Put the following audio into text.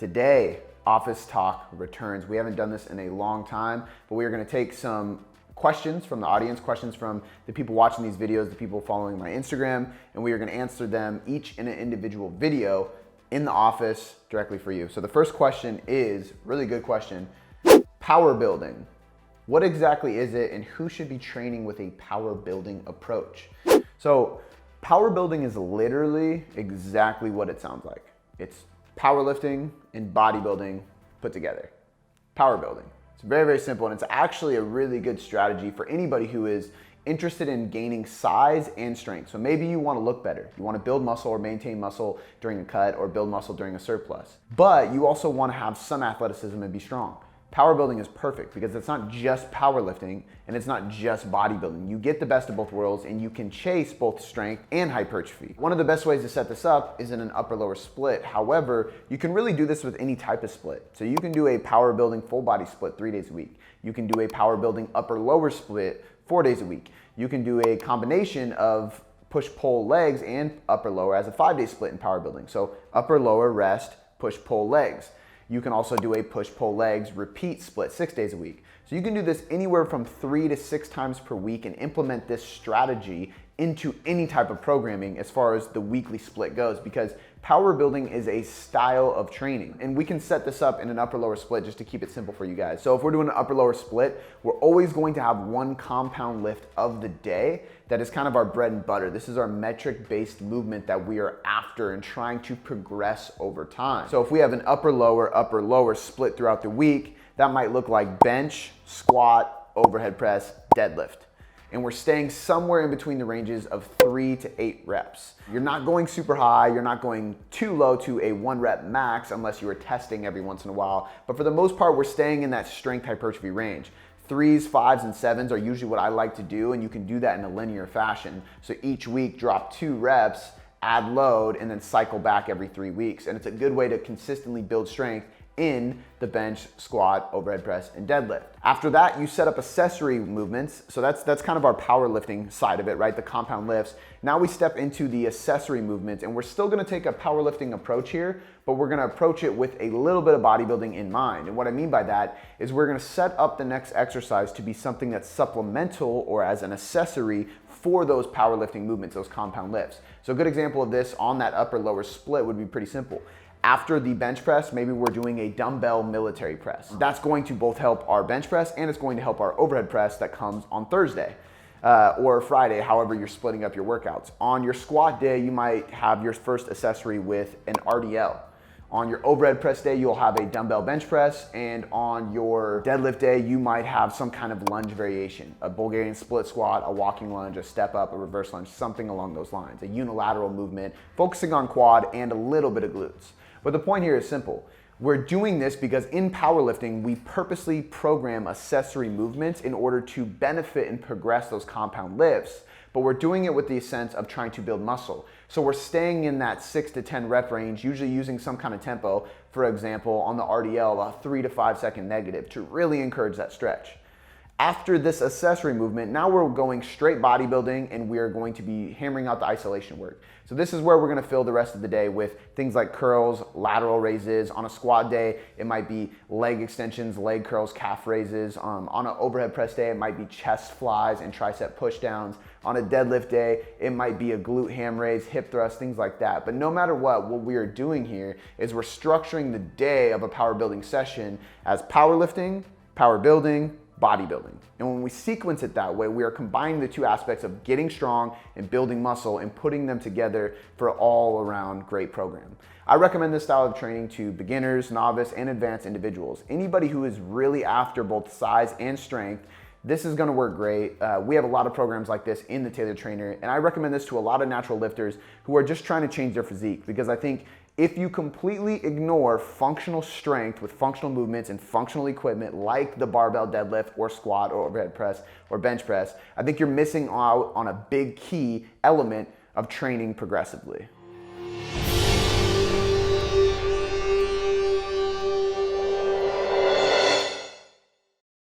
Today, Office Talk returns. We haven't done this in a long time, but we are going to take some questions from the audience, questions from the people watching these videos, the people following my Instagram, and we are going to answer them each in an individual video in the office directly for you. So the first question is, really good question, power building. What exactly is it and who should be training with a power building approach? So power building is literally exactly what it sounds like. It's powerlifting and bodybuilding put together. Power building. It's very, very simple, and it's actually a really good strategy for anybody who is interested in gaining size and strength. So maybe you want to look better. You want to build muscle or maintain muscle during a cut or build muscle during a surplus. But you also want to have some athleticism and be strong. Power building is perfect because it's not just powerlifting and it's not just bodybuilding. You get the best of both worlds and you can chase both strength and hypertrophy. One of the best ways to set this up is in an upper-lower split. However, you can really do this with any type of split. So you can do a power building full body split 3 days a week. You can do a power building upper-lower split 4 days a week. You can do a combination of push-pull legs and upper-lower as a 5-day split in power building. So upper-lower, rest, push-pull legs. You can also do a push-pull legs repeat split 6 days a week. So you can do this anywhere from 3 to 6 times per week and implement this strategy into any type of programming as far as the weekly split goes, because power building is a style of training. And we can set this up in an upper-lower split just to keep it simple for you guys. So if we're doing an upper-lower split, we're always going to have one compound lift of the day that is kind of our bread and butter. This is our metric-based movement that we are after and trying to progress over time. So if we have an upper-lower split throughout the week, that might look like bench, squat, overhead press, deadlift. And we're staying somewhere in between the ranges of 3 to 8 reps. You're not going super high, you're not going too low to a 1 rep max unless you are testing every once in a while. But for the most part, we're staying in that strength hypertrophy range. 3s, 5s, and 7s are usually what I like to do, and you can do that in a linear fashion. So each week, drop 2 reps, add load, and then cycle back every 3 weeks. And it's a good way to consistently build strength in the bench, squat, overhead press, and deadlift. After that, you set up accessory movements. So that's kind of our powerlifting side of it, right? The compound lifts. Now we step into the accessory movements, and we're still gonna take a powerlifting approach here, but we're gonna approach it with a little bit of bodybuilding in mind. And what I mean by that is we're gonna set up the next exercise to be something that's supplemental or as an accessory for those powerlifting movements, those compound lifts. So a good example of this on that upper-lower split would be pretty simple. After the bench press, maybe we're doing a dumbbell military press. That's going to both help our bench press and it's going to help our overhead press that comes on Thursday or Friday, however you're splitting up your workouts. On your squat day, you might have your first accessory with an RDL. On your overhead press day, you'll have a dumbbell bench press, and on your deadlift day, you might have some kind of lunge variation, a Bulgarian split squat, a walking lunge, a step up, a reverse lunge, something along those lines, a unilateral movement, focusing on quad and a little bit of glutes. But the point here is simple. We're doing this because in powerlifting, we purposely program accessory movements in order to benefit and progress those compound lifts, but we're doing it with the sense of trying to build muscle. So we're staying in that 6 to 10 rep range, usually using some kind of tempo, for example, on the RDL, a 3 to 5 second negative to really encourage that stretch. After this accessory movement, now we're going straight bodybuilding and we are going to be hammering out the isolation work. So this is where we're gonna fill the rest of the day with things like curls, lateral raises. On a squat day, it might be leg extensions, leg curls, calf raises. On an overhead press day, it might be chest flies and tricep push downs. On a deadlift day, it might be a glute ham raise, hip thrust, things like that. But no matter what we are doing here is we're structuring the day of a power building session as powerlifting, power building, bodybuilding. And when we sequence it that way, we are combining the two aspects of getting strong and building muscle and putting them together for an all-around great program. I recommend this style of training to beginners, novice, and advanced individuals. Anybody who is really after both size and strength, this is gonna work great. We have a lot of programs like this in the Tailored Trainer, and I recommend this to a lot of natural lifters who are just trying to change their physique, because I think if you completely ignore functional strength with functional movements and functional equipment like the barbell deadlift or squat or overhead press or bench press, I think you're missing out on a big key element of training progressively.